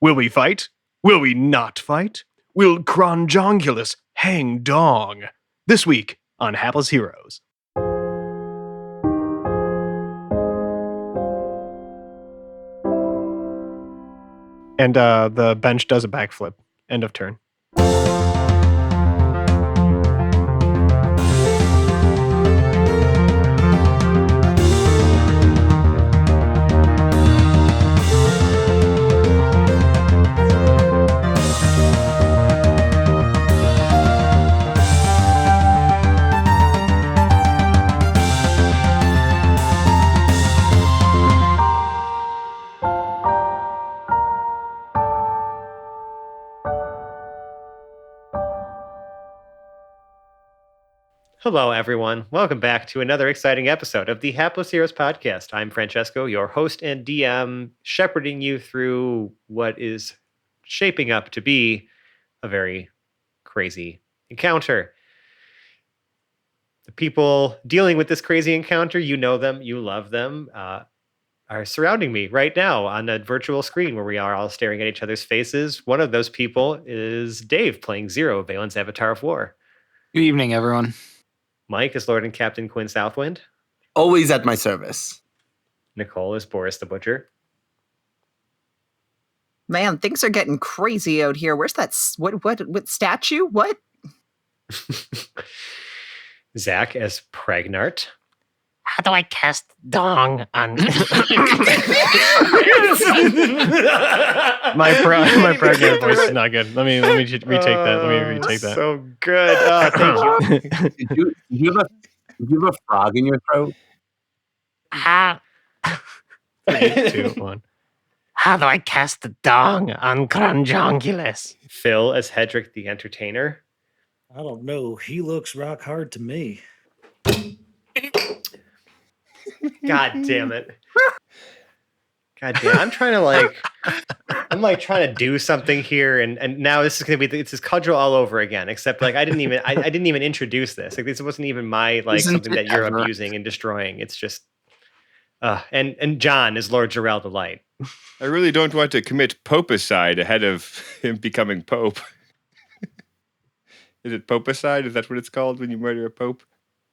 Will we fight? Will we not fight? Will Cronjongulus hang dong? This week on Hapless Heroes. And the bench does a backflip. End of turn. Hello, everyone. Welcome back to another exciting episode of the Hapless Heroes podcast. I'm Francesco, your host and DM, shepherding you through what is shaping up to be a very crazy encounter. The people dealing with this crazy encounter, you know them, you love them, are surrounding me right now on a virtual screen where we are all staring at each other's faces. One of those people is Dave, playing Zero, Valen's Avatar of War. Good evening, everyone. Mike is Lord and Captain Quinn Southwind. Always at my service. Nicole is Boris the Butcher. Man, things are getting crazy out here. Where's that? What statue? What? Zach as Pregnart. How do I cast dong on? My pregnant voice is not good. Let me retake that. Let me retake that. So good. Thank you. Did you have a frog in your throat? How 3, 2, 1. how do I cast dong on Cronjongulus? Phil as Hedrick the Entertainer. I don't know. He looks rock hard to me. God damn it. God damn. I'm trying to do something here, and now this is gonna be it's this cudgel all over again. Except I didn't even introduce this. Like, this wasn't even my something that you're abusing and destroying. It's just and John is Lord Jarrell the Light. I really don't want to commit popicide ahead of him becoming pope. Is it popicide? Is that what it's called when you murder a pope?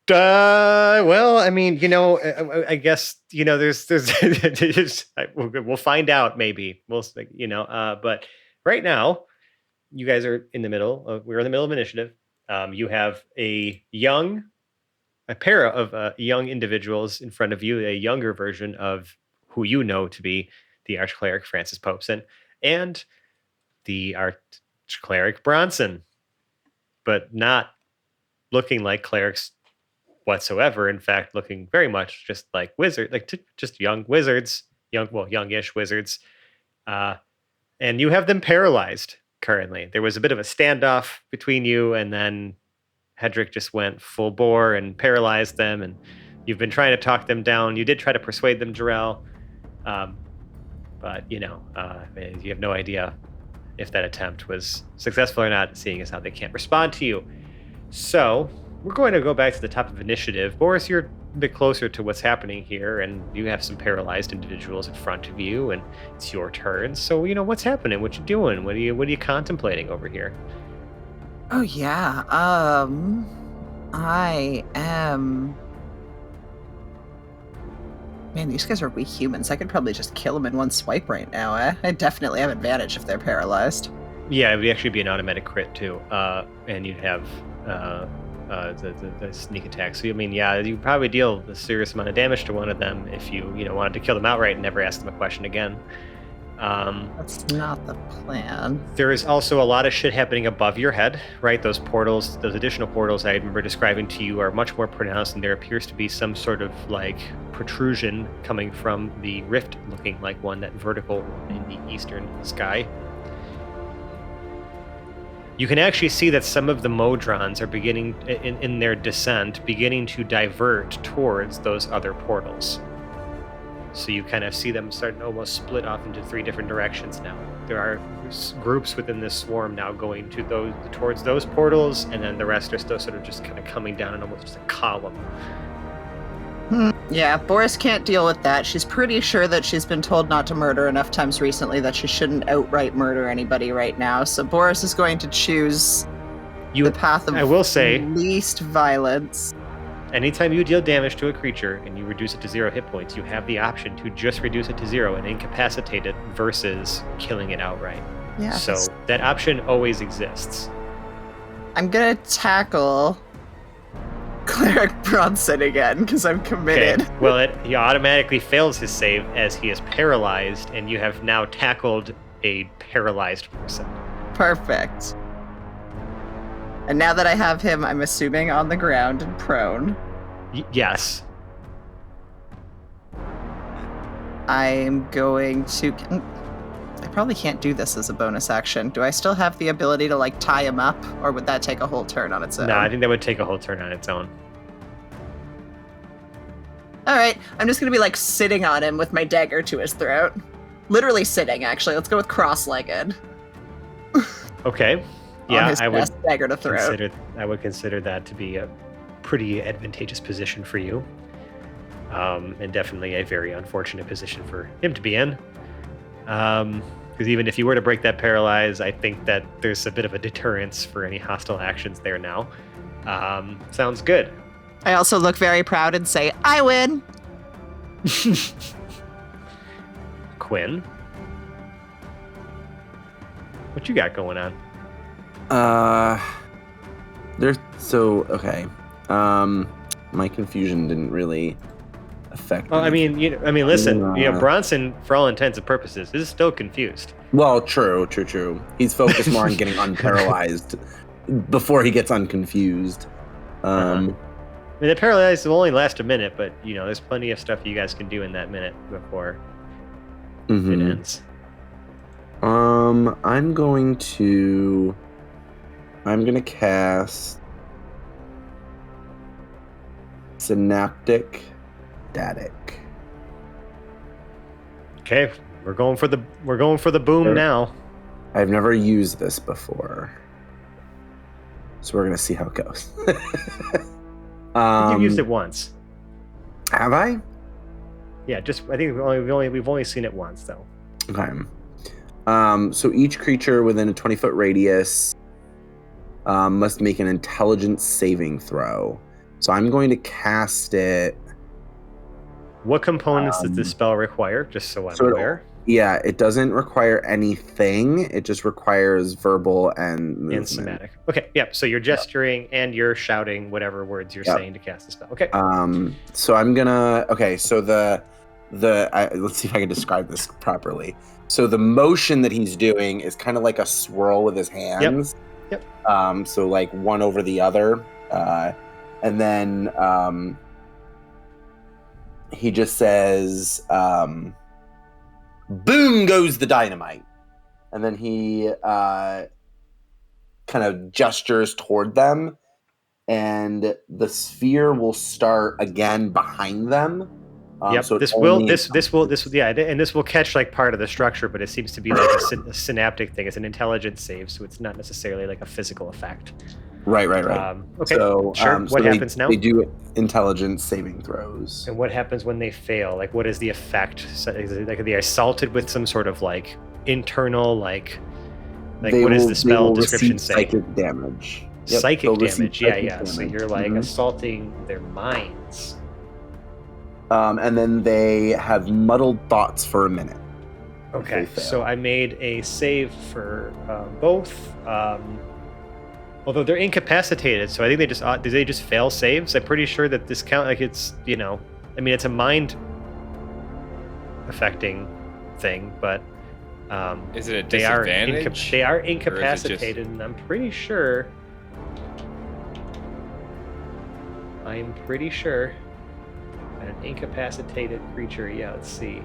Well, I mean, I guess, there's we'll find out maybe. But right now, you guys are we're in the middle of initiative. You have a pair of young individuals in front of you, a younger version of who you know to be the Archcleric Francis Popeson and the Archcleric Bronson, but not looking like clerics whatsoever. In fact, looking very much just like just young wizards, youngish wizards. And you have them paralyzed currently. There was a bit of a standoff between you, and then Hedrick just went full bore and paralyzed them, and you've been trying to talk them down. You did try to persuade them, Jarrell, but you have no idea if that attempt was successful or not, seeing as how they can't respond to you. So we're going to go back to the top of initiative. Boris, you're a bit closer to what's happening here, and you have some paralyzed individuals in front of you, and it's your turn. So, what's happening? What you doing? What are you contemplating over here? Oh yeah. I am. Man, these guys are weak humans. I could probably just kill them in one swipe right now. I definitely have advantage if they're paralyzed. Yeah, it would actually be an automatic crit too, and you'd have the sneak attack. So, you probably deal a serious amount of damage to one of them if you wanted to kill them outright and never ask them a question again. That's not the plan. There is also a lot of shit happening above your head, right? Those portals, those additional portals I remember describing to you are much more pronounced, and there appears to be some sort of protrusion coming from the rift, looking like one that vertical in the eastern sky. You can actually see that some of the Modrons are beginning, in their descent, beginning to divert towards those other portals. So you kind of see them starting to almost split off into 3 different directions now. There are groups within this swarm now going towards those portals, and then the rest are still sort of just kind of coming down in almost just a column. Yeah, Boris can't deal with that. She's pretty sure that she's been told not to murder enough times recently that she shouldn't outright murder anybody right now. So Boris is going to choose the path of I will say, least violence. anytime you deal damage to a creature and you reduce it to 0 hit points, you have the option to just reduce it to 0 and incapacitate it versus killing it outright. Yeah. So that option always exists. I'm gonna tackle Cleric Bronson again because I'm committed. Okay. Well, he automatically fails his save as he is paralyzed, and you have now tackled a paralyzed person. Perfect. And now that I have him, I'm assuming on the ground and prone. Yes. I'm going to... I probably can't do this as a bonus action. Do I still have the ability to, like, tie him up? Or would that take a whole turn on its own? No, I think that would take a whole turn on its own. Alright, I'm just gonna be, like, sitting on him with my dagger to his throat. Literally sitting, actually. Let's go with cross-legged. Okay. Yeah, on his I would best dagger to throat. I would consider that to be a pretty advantageous position for you. And definitely a very unfortunate position for him to be in. Because even if you were to break that paralyze, I think that there's a bit of a deterrence for any hostile actions there now. Sounds good. I also look very proud and say, I win! Quinn, what you got going on? Okay. My confusion didn't really affect. Well, me. Listen, Bronson, for all intents and purposes, is still confused. Well, true. He's focused more on getting unparalyzed before he gets unconfused. The paralyze will only last a minute, but there's plenty of stuff you guys can do in that minute before it ends. I'm gonna cast Synaptic Static. Okay, we're going for the boom now. I've never used this before, so we're gonna see how it goes. You've used it once. Have I? Yeah, I think we've only seen it once though. Okay. So each creature within a 20-foot radius must make an intelligence saving throw. So I'm going to cast it. What components does this spell require? Just so I'm aware. It doesn't require anything. It just requires verbal and movement. And somatic. Okay, yep. So you're gesturing and you're shouting whatever words you're saying to cast the spell. Okay. So I'm gonna. Okay. So let's see if I can describe this properly. So the motion that he's doing is kind of like a swirl with his hands. Yep. So like one over the other, and then he just says, "Boom goes the dynamite," and then he kind of gestures toward them, and the sphere will start again behind them. So this will catch like part of the structure, but it seems to be like a synaptic thing. It's an intelligence save, so it's not necessarily like a physical effect. Right. Okay, so, sure. What happens now? They do intelligence saving throws. And what happens when they fail? Like, what is the effect? So, like, are they assaulted with some sort of like internal what does the spell description say? Psychic damage. Yep, psychic damage. Yeah. Damage. So you're like assaulting their minds. And then they have muddled thoughts for a minute. Okay, so I made a save for both. Although they're incapacitated, so I think do they just fail saves? I'm pretty sure that this count it's it's a mind affecting thing, but is it a disadvantage? They are incapacitated, and I'm pretty sure. An incapacitated creature, let's see.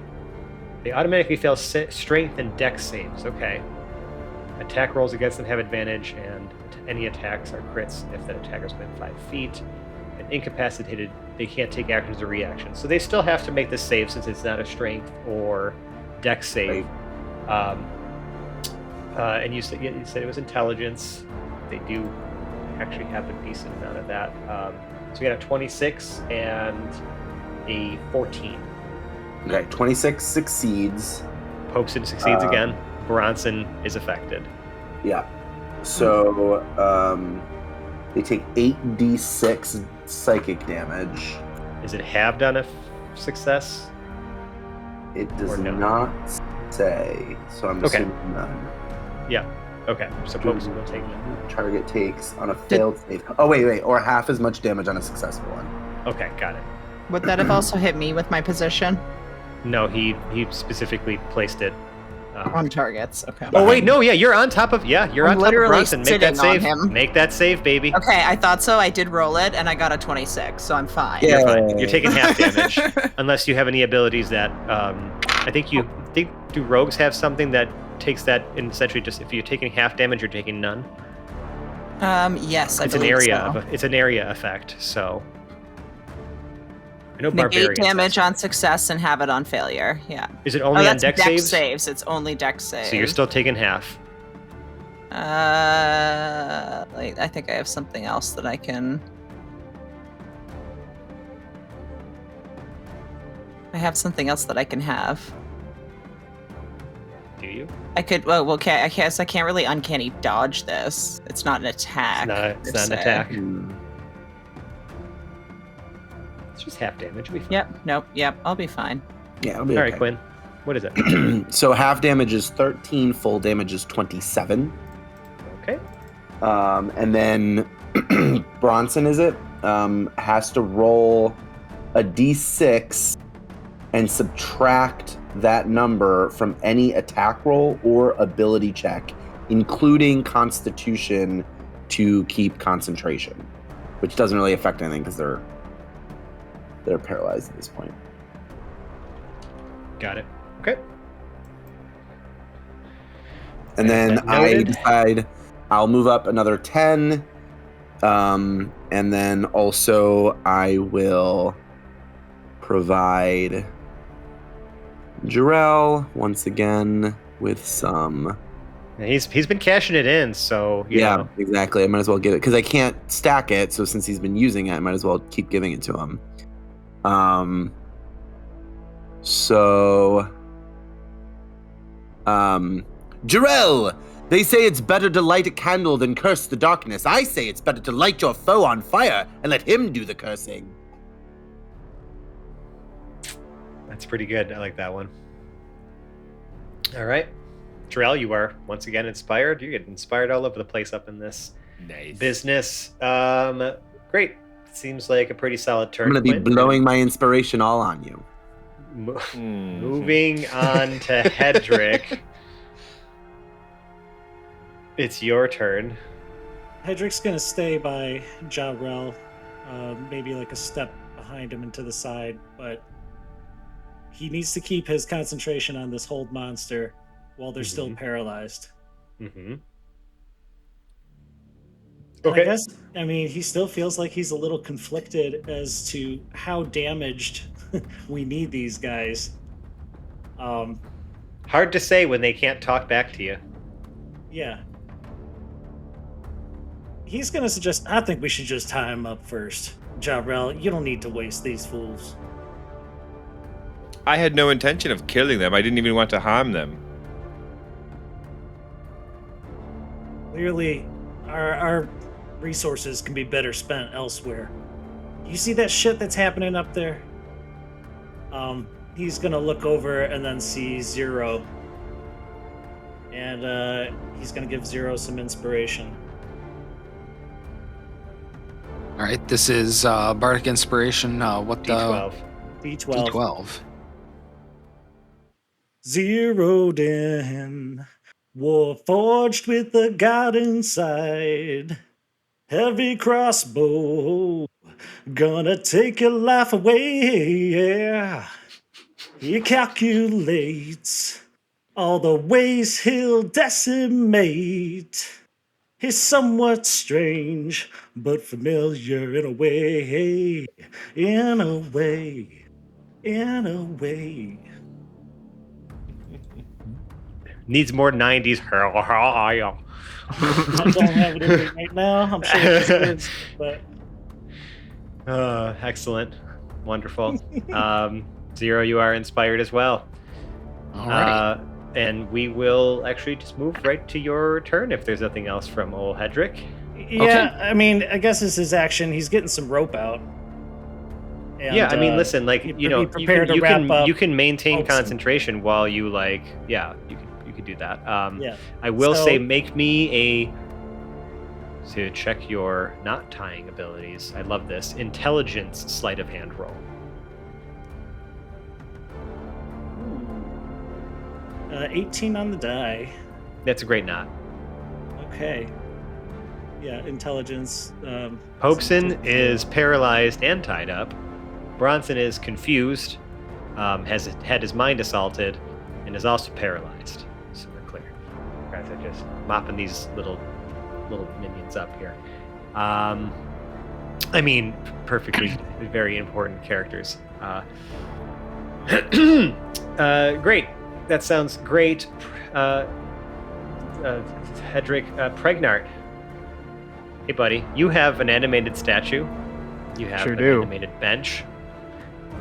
They automatically fail strength and dex saves. Okay. Attack rolls against them have advantage, and any attacks are crits if that attacker's within 5 feet. And incapacitated, they can't take actions or reactions. So they still have to make the save since it's not a strength or dex save. Right. And you said it was intelligence. They do actually have a decent amount of that. So we got a 26 and a 14. Okay, 26 succeeds. Popeson succeeds again. Bronson is affected. Yeah. So they take 8d6 psychic damage. Is it halved on a success? It does Or no? not say, so I'm Okay. assuming none. Yeah. Okay. So Popeson will take that. Target takes on a failed save. Oh, wait. Or half as much damage on a successful one. Okay, got it. Would that have also hit me with my position? No, he specifically placed it. On targets. Okay. Oh wait, no, yeah, you're on top of you're I'm on top of literally Bronson. Make that sitting on save. him. Make that save, baby. Okay, I thought so. I did roll it, and I got a 26, so I'm fine. Yeah. You're fine. You're taking half damage, unless you have any abilities that I think do rogues have something that takes that in essentially just if you're taking half damage, you're taking none. Yes, I It's an believe area. so. It's an area effect. So I know Negate barbarians. damage on success and have it on failure. Yeah. Is it Oh, only on that's dex dex saves? saves. It's only dex saves. So you're still taking half. I think I have something else that I can. I have something else that I can have. Do you? I could. Well, okay. I guess I can't really uncanny dodge this. It's not an attack. It's per not an se. attack. Hmm. It's just half damage. It'll be fine. Yep. Nope. Yep. I'll be fine. Yeah, it'll be All okay. right, Quinn. What is it? So half damage is 13, full damage is 27. Okay. And then Bronson, is it? Has to roll a d6 and subtract that number from any attack roll or ability check, including Constitution, to keep concentration, which doesn't really affect anything because they're paralyzed at this point. Got it. Okay. And then That I noted. decide I'll move up another 10. And then also I will provide Jarrell once again with some. Yeah, he's been cashing it in, so you know. Exactly. I might as well give it because I can't stack it. So since he's been using it, I might as well keep giving it to him. Jarrell, they say it's better to light a candle than curse the darkness. I say it's better to light your foe on fire and let him do the cursing. That's pretty good. I like that one. All right. Terrell, you are once again inspired. You get inspired all over the place up in this Nice. business. Great. Seems like a pretty solid turn. I'm going to be Quinn. blowing my inspiration all on you. Mhm. Moving on to Hedrick. It's your turn. Hedrick's gonna stay by Jarrell, maybe like a step behind him and to the side, but he needs to keep his concentration on this hold monster while they're still paralyzed. Mm-hmm. Okay. I mean, he still feels like he's a little conflicted as to how damaged we need these guys. Hard to say when they can't talk back to you. Yeah. He's gonna suggest, I think we should just tie him up first. Jarrell, you don't need to waste these fools. I had no intention of killing them. I didn't even want to harm them. Clearly, our resources can be better spent elsewhere. You see that shit that's happening up there? He's gonna look over and then see Zero. And he's gonna give Zero some inspiration. All right, this is Bardic Inspiration. What the? D12. D12. D12. Zeroed in, war forged with the god inside. Heavy crossbow, gonna take your life away. Yeah. He calculates all the ways he'll decimate. He's somewhat strange, but familiar in a way. In a way. In a way. Needs more 90s. I don't have it in me right now. I'm sure it's words, but Excellent. Wonderful. Zero, you are inspired as well. All right. And we will actually just move right to your turn if there's nothing else from old Hedrick. Yeah, I mean, I guess it's his action. He's getting some rope out. And, yeah, I mean, listen, like, be you know, prepared to wrap up you can maintain Obsessing. concentration while you, like, yeah, you could do that. Yeah. I will So- say, make me to check your not tying abilities. I love this. Intelligence sleight of hand roll. 18 on the die. That's a great knot. Okay. Yeah, intelligence. Hopeson is paralyzed and tied up. Bronson is confused, has had his mind assaulted, and is also paralyzed. So we're clear. Guys are just mopping these little minions up here. I mean, perfectly, very important characters. Great. That sounds great. Hedrick, Pregnart. Hey, buddy, you have an animated statue. You have Sure an do. animated bench.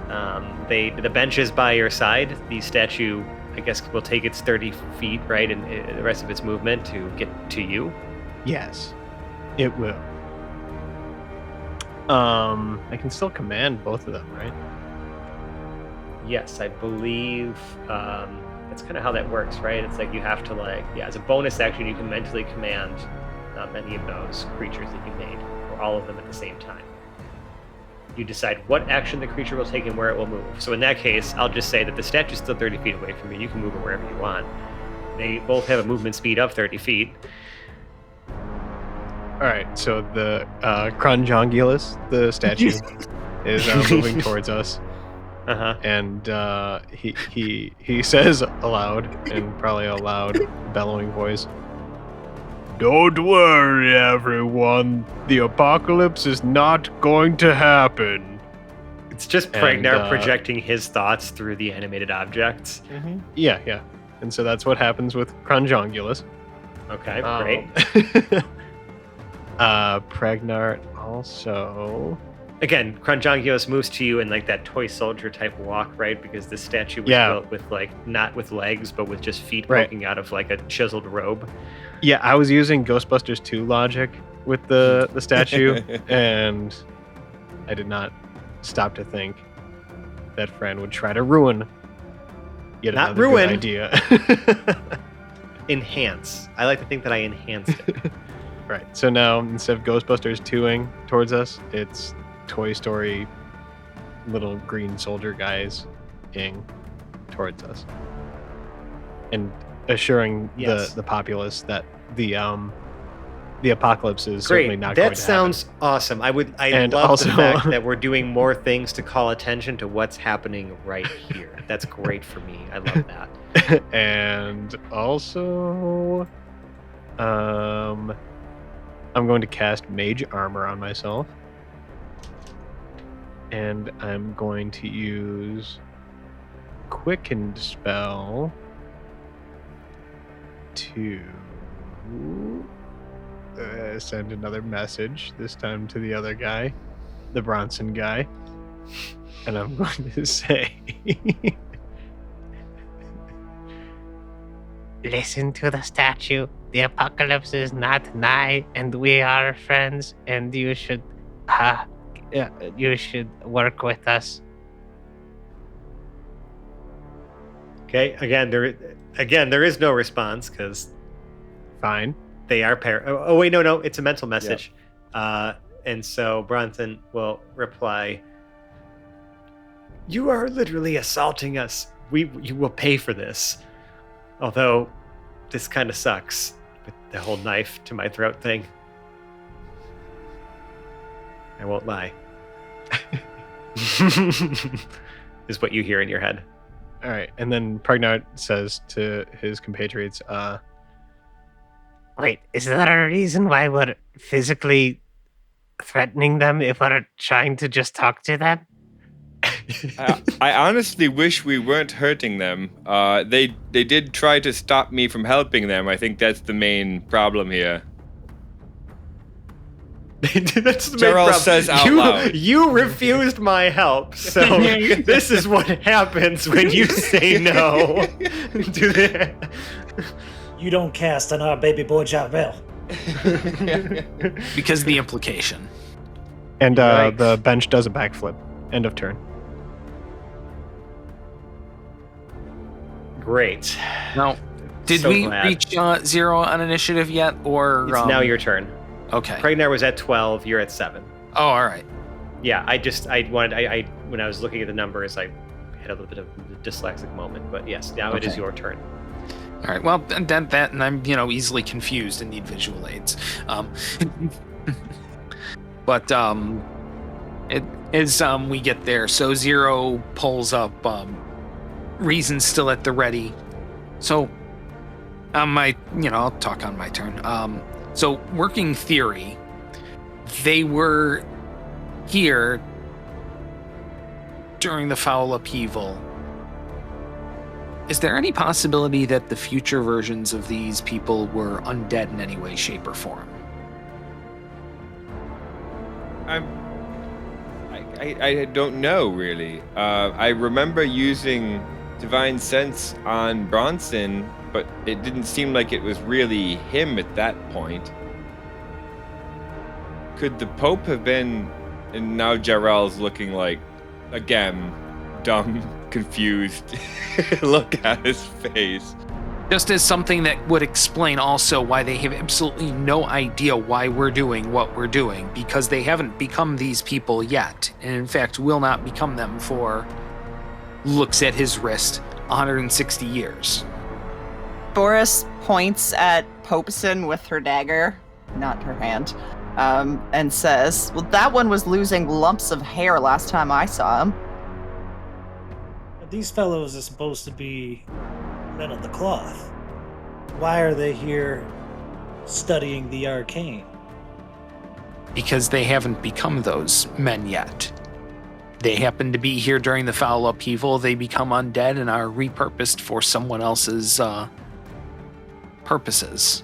The bench is by your side. The statue, I guess, will take its 30 feet, right, and the rest of its movement to get to you. Yes, it will. I can still command both of them, right? Yes, I believe that's kind of how that works, right? It's like you have to, like, yeah, as a bonus action, you can mentally command any of those creatures that you made, or all of them at the same time. You decide what action the creature will take and where it will move. So in that case, I'll just say that the statue's still 30 feet away from you. You can move it wherever you want. They both have a movement speed of 30 feet. All right, so the Cronjongulus, the statue, is moving towards us, Uh-huh. and he says aloud, in probably a loud, bellowing voice, "Don't worry, everyone. The apocalypse is not going to happen." It's just And, Pregnart projecting his thoughts through the animated objects. Yeah. And so that's what happens with Cronjongulus. Okay, great. Pregnart also. Again, Cronjongulus moves to you in like that toy soldier type walk, right? Because the statue was built with like not with legs, but with just feet poking out of like a chiseled robe. Yeah, I was using Ghostbusters 2 logic with the statue, and I did not stop to think that Fran would try to ruin yet Not another ruin. good idea. Enhance. I like to think that I enhanced it. Right. So now instead of Ghostbusters 2ing towards us, it's Toy Story little green soldier guys ing towards us. And assuring the populace that the apocalypse is certainly not going That to sounds awesome. I And love also- the fact that we're doing more things to call attention to what's happening right here. That's great for me. I love that. happen. And also I'm going to cast Mage Armor on myself. And I'm going to use Quickened Spell to send another message, this time to the other guy, the Bronson guy. And I'm going to say, Listen to the statue. The apocalypse is not nigh, and we are friends, and you should work with us. Okay. Again, there is no response because fine. they are Oh wait, no, it's a mental message. And so Bronson will reply, "You are literally assaulting us. You will pay for this. Although this kind of sucks with the whole knife to my throat thing. I won't lie." Is what you hear in your head. All right. And then Pregnart says to his compatriots, Wait, is there a reason why we're physically threatening them if we're trying to just talk to them? I honestly wish we weren't hurting them. They did try to stop me from helping them. I think that's the main problem here. That's the main Jarrell problem. says out loud. You refused my help, so this is what happens when you say no to the. You don't cast on our baby boy Jarrell. Because of the implication. And Yikes. the bench does a backflip. End of turn. Great. Now, did So we glad. reach 0 on initiative yet, or It's now your turn. Okay. Pragnar was at 12. You're at 7. Oh, all right. Yeah, I when I was looking at the numbers, I had a little bit of a dyslexic moment. But yes, now it is Okay. your turn. All right. Well, and I'm easily confused and need visual aids. But it is we get there. So 0 pulls up. Reason's still at the ready. So I'll talk on my turn. So working theory, they were here during the foul upheaval. Is there any possibility that the future versions of these people were undead in any way, shape, or form? I don't know really. I remember using Divine Sense on Bronson, but it didn't seem like it was really him at that point. Could the Pope have been? And now Jarrell's looking like, again, dumb, confused. Look at his face. Just as something that would explain also why they have absolutely no idea why we're doing what we're doing, because they haven't become these people yet, and in fact will not become them for, looks at his wrist, 160 years. Boris points at Popeson with her dagger, not her hand, and says, well, that one was losing lumps of hair last time I saw him. These fellows are supposed to be men of the cloth. Why are they here studying the arcane? Because they haven't become those men yet. They happen to be here during the foul upheaval. They become undead and are repurposed for someone else's purposes.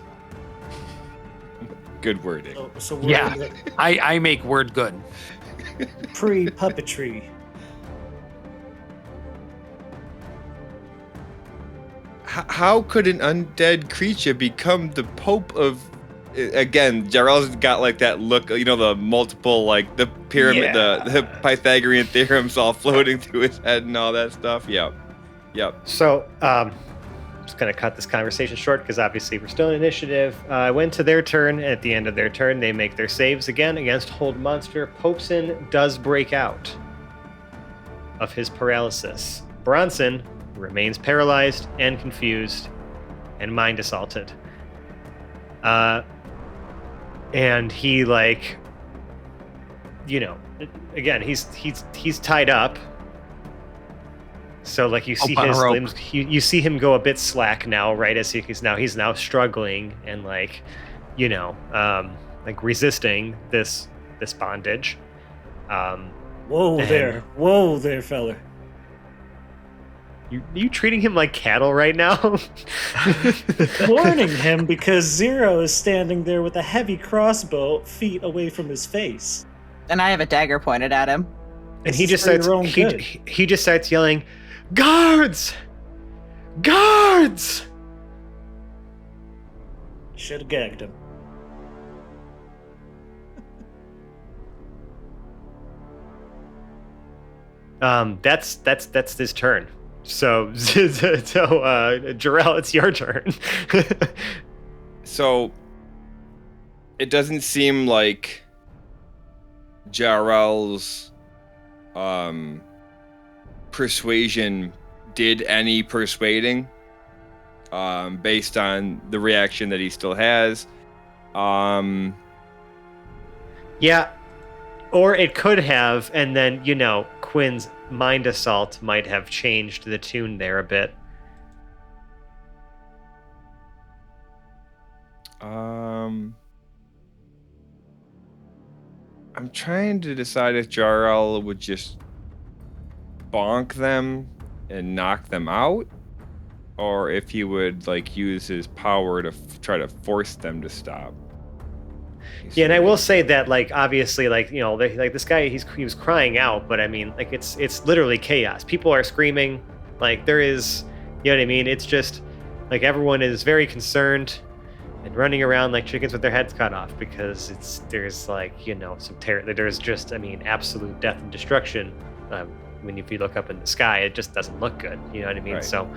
Good wording. So we're Yeah. in the I make word good. pre-puppetry. How could an undead creature become the Pope of? Again, Jarrell's got like that look, the multiple, like the pyramid, the Pythagorean theorems all floating through his head and all that stuff. Yep. So, just gonna cut this conversation short because obviously we're still in initiative. I went to their turn. And at the end of their turn, they make their saves again against Hold Monster. Popeson does break out of his paralysis. Bronson remains paralyzed and confused and mind assaulted. And he again, he's tied up. So you see on a his rope. limbs, you see him go a bit slack now, right? As he's now struggling and resisting this bondage. Whoa there, fella. You treating him like cattle right now? Warning him because Zero is standing there with a heavy crossbow feet away from his face. And I have a dagger pointed at him. And he This just is for starts your own good. he just starts yelling, "Guards! Guards!" Should have gagged him. That's his turn. So Jarrell, it's your turn. So it doesn't seem like Jarrell's persuasion did any persuading based on the reaction that he still has. Yeah. Or it could have, and then, Quinn's mind assault might have changed the tune there a bit. I'm trying to decide if Jarrell would just bonk them and knock them out, or if he would use his power to try to force them to stop. Yeah, and I will say that, like, obviously, like, you know, like this guy, he was crying out, but I mean, like, it's literally chaos. People are screaming, like, there is, you know what I mean? It's just like everyone is very concerned and running around like chickens with their heads cut off because there's like, you know, some terror. There's just, I mean, absolute death and destruction. When if you look up in the sky, it just doesn't look good. You know what I mean? Right. So,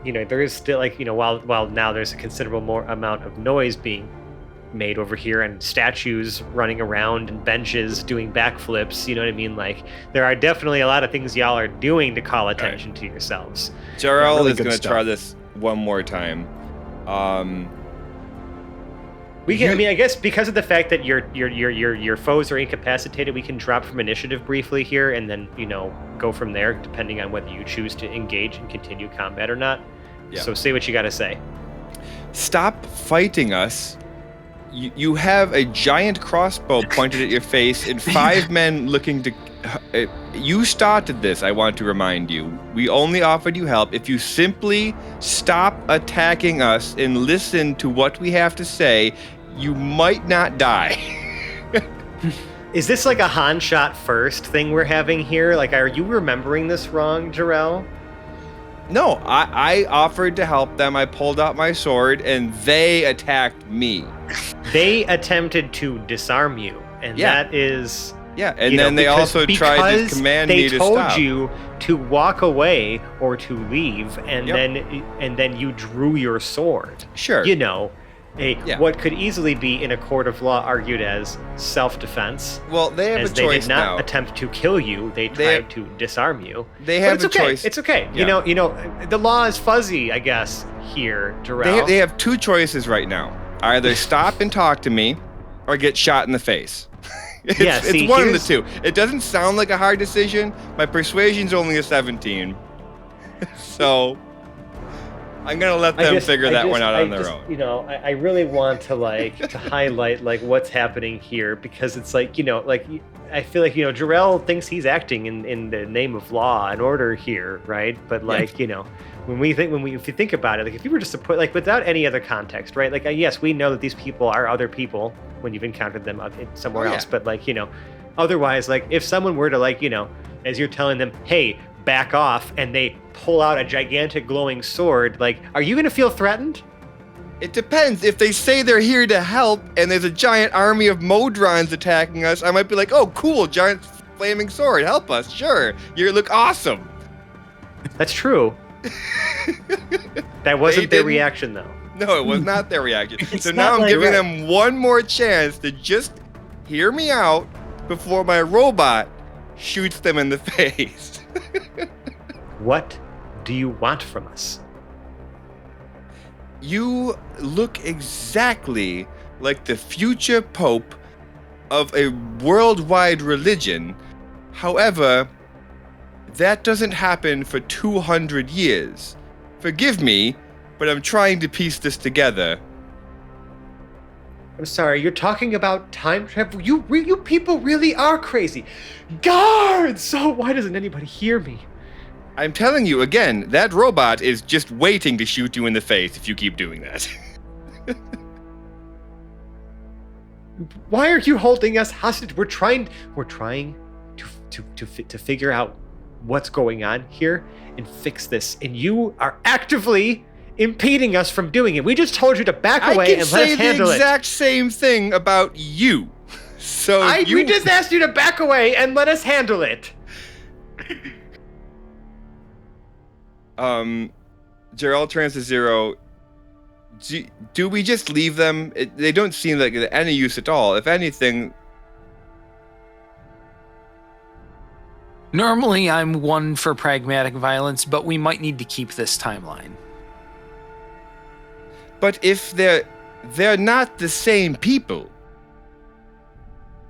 you know, there is still, like, you know, while now there's a considerable more amount of noise being made over here and statues running around and benches doing backflips, you know what I mean? Like, there are definitely a lot of things y'all are doing to call attention to yourselves. Jarrell really is good going to stuff. try this one more time. We can, I mean, I guess because of the fact that your foes are incapacitated, we can drop from initiative briefly here and then, you know, go from there depending on whether you choose to engage and continue combat or not. Yeah. So say what you got to say. Stop fighting us. You have a giant crossbow pointed at your face and 5 men looking to... you started this, I want to remind you. We only offered you help. If you simply stop attacking us and listen to what we have to say, you might not die. Is this like a Han shot first thing we're having here? Like, are you remembering this wrong, Jarrell? No, I offered to help them. I pulled out my sword and they attacked me. They attempted to disarm you, and Yeah. that is... Yeah, and you know, then they also tried to because command me to they told stop. you to walk away or to leave, and Yep. then you drew your sword. Sure. You know, Yeah. what could easily be in a court of law argued as self-defense. Well, they have As a they choice did not now. attempt to kill you, they tried to disarm you. They But have it's a okay. choice. It's okay. Yeah. You know, the law is fuzzy, I guess, here, Jarrell. They have 2 choices right now. Either stop and talk to me, or get shot in the face. It's one of the two. It doesn't sound like a hard decision. My persuasion's only a 17. So I'm gonna let them figure that one out on their own. You know, I really want to to highlight like what's happening here because it's like, you know, like I feel like, you know, Jarrell thinks he's acting in the name of law and order here, right? But like, you know, if you think about it, like if you were just to put like without any other context, right? Like yes, we know that these people are other people when you've encountered them somewhere else, but like, you know, otherwise, like if someone were to like, you know, as you're telling them, hey, back off, and they pull out a gigantic glowing sword, like, are you gonna feel threatened? It depends. If they say they're here to help and there's a giant army of Modrons attacking us, I might be like, oh, cool, giant flaming sword, help us, sure. You look awesome. That's true. That wasn't their reaction, though. No, it was not their reaction. So not now I'm like- giving them one more chance to just hear me out before my robot shoots them in the face. What do you want from us? You look exactly like the future pope of a worldwide religion. However, that doesn't happen for 200 years. Forgive me, but I'm trying to piece this together. I'm sorry, you're talking about time travel? You people really are crazy. Guards! So why doesn't anybody hear me? I'm telling you again, that robot is just waiting to shoot you in the face if you keep doing that. Why are you holding us hostage? We're trying to figure out what's going on here and fix this, and you are actively impeding us from doing it. We just told you to back away and let us handle I can say the it. exact same thing about you. So We just asked you to back away and let us handle it. Gerald turns to Zero. Do we just leave them? They don't seem like they're any use at all. If anything... Normally, I'm one for pragmatic violence, but we might need to keep this timeline. But if they're not the same people.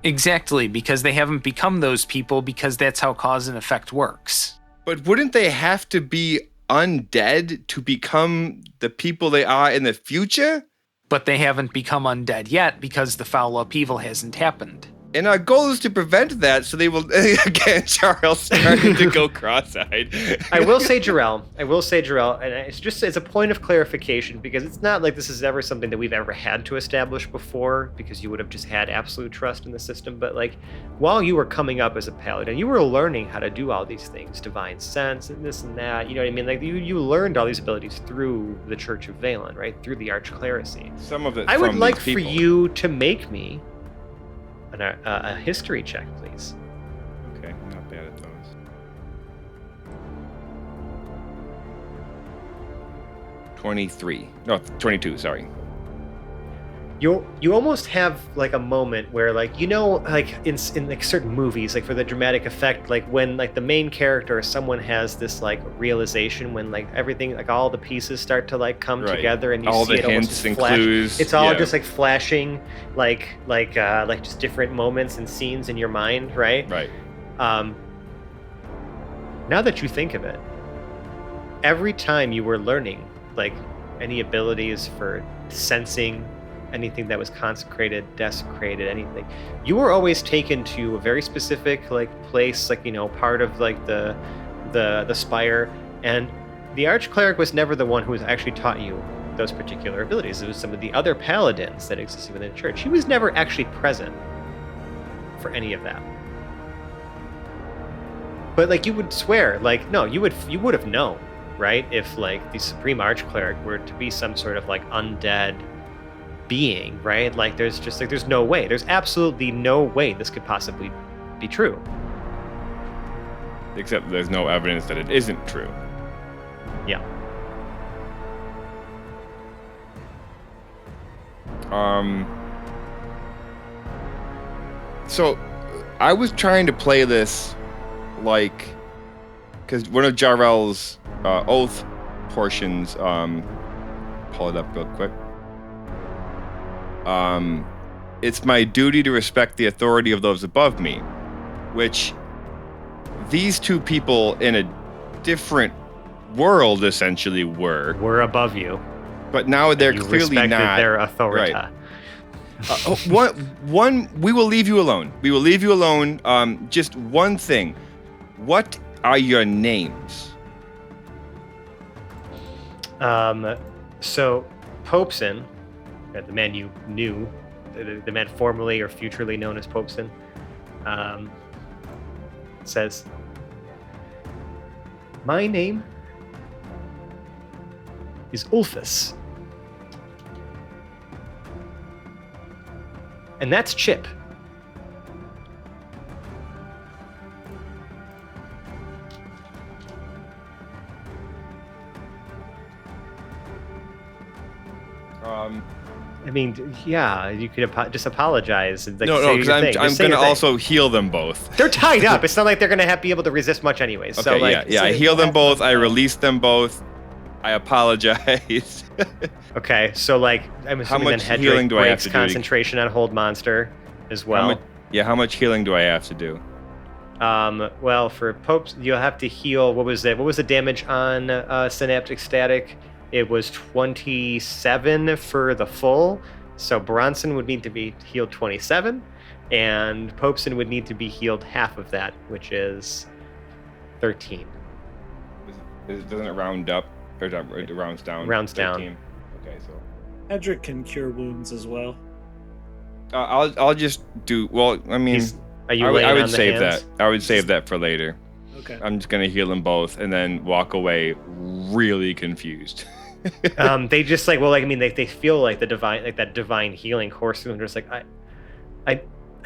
Exactly, because they haven't become those people, because that's how cause and effect works. But wouldn't they have to be undead to become the people they are in the future? But they haven't become undead yet, because the foul upheaval hasn't happened. And our goal is to prevent that, so they will again. Charles started to go cross-eyed. I will say, Jarrell, and it's just as a point of clarification, because it's not like this is ever something that we've ever had to establish before, because you would have just had absolute trust in the system. But like, while you were coming up as a paladin, you were learning how to do all these things, divine sense and this and that. You know what I mean? Like you learned all these abilities through the Church of Valen, right? Through the Archclericy. Some of it. I would from like these for people. you to make me a history check, please. Okay, not bad at those. 23. No, 22. Sorry. You almost have like a moment where, like, you know, like in like certain movies, like for the dramatic effect, like when like the main character or someone has this like realization when like everything, like all the pieces start to like come Right. together and you All see the it almost hints just and flash. clues, It's all yeah. just like flashing, like just different moments and scenes in your mind, right? Right. Now that you think of it, every time you were learning like any abilities for sensing, anything that was consecrated, desecrated, anything, you were always taken to a very specific like place, like, you know, part of like the spire, and the archcleric was never the one who was actually taught you those particular abilities. It was some of the other paladins that existed within the church. He was never actually present for any of that. But like you would swear, like, no, you would have known, right? If like the supreme archcleric were to be some sort of like undead being, right? Like there's no way. There's absolutely no way this could possibly be true. Except there's no evidence that it isn't true. Yeah. So I was trying to play this like, because one of Jarrell's oath portions, pull it up real quick. It's my duty to respect the authority of those above me, which these two people in a different world essentially We're above you. but now they're You clearly respected not. their authority. Right. One, we will leave you alone. We will leave you alone. Just one thing. What are your names? So Popeson, the man you knew, the man formerly or futurely known as Popeson, says, "My name is Ulfus. And that's Chip." I mean, yeah, you could just apologize. And, like, No, say because your thing. I'm Just say going to your thing. also heal them both. They're tied up. It's not like they're going to be able to resist much anyways. Okay, So, like, yeah. I heal them both. I release them both. I apologize. Okay, so like I'm assuming much then healing Hedrick do I have breaks to do to- concentration on Hold Monster as well. How much healing do I have to do? Well, for Pope, you'll have to heal. What was it? What was the damage on Synaptic Static? It was 27 for the full. So Bronson would need to be healed 27, and Popeson would need to be healed half of that, which is 13. Doesn't it round up? Or it rounds down? Rounds down. 13? Okay, so Edric can cure wounds as well. I'll just do. Well, I mean, Are you I laying would on the save hands? that. I would save that for later. Okay. I'm just gonna heal them both and then walk away really confused. They just like, well, like, I mean, they feel like the divine, like that divine healing course through them. Just like,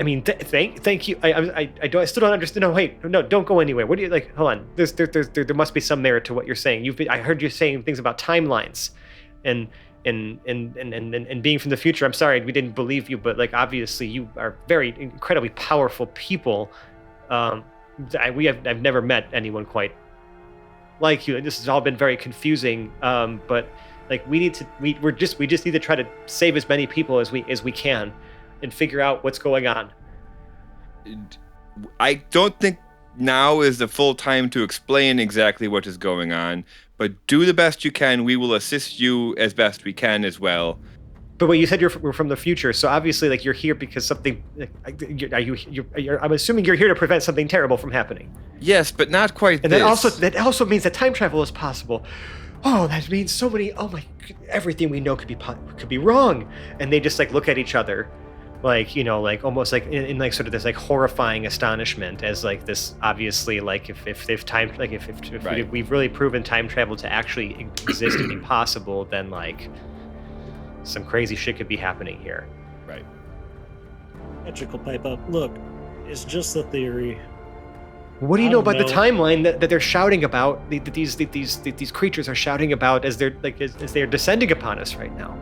I mean, thank you. I still don't understand. No, wait, no, don't go anywhere. What do you like? Hold on. There must be some merit to what you're saying. I heard you saying things about timelines, and being from the future. I'm sorry, we didn't believe you, but like, obviously, you are very incredibly powerful people. I've never met anyone quite like you. This has all been very confusing. But like, we just need to try to save as many people as we can, and figure out what's going on. I don't think now is the full time to explain exactly what is going on, but do the best you can. We will assist you as best we can as well. But what you said we're from the future, so obviously like you're here because something. I'm assuming you're here to prevent something terrible from happening. Yes, but not quite. And this. that also means that time travel is possible. Oh, that means so many. Oh my! Everything we know could be wrong. And they just like look at each other, like like almost like in like sort of this like horrifying astonishment as like this obviously like if time like if Right. we've really proven time travel to actually exist and be possible, then like some crazy shit could be happening here. Right. Patrick will pipe up. Look, it's just a theory. What do you I know don't about the know. timeline that they're shouting about? That these creatures are shouting about as they're like as they're descending upon us right now.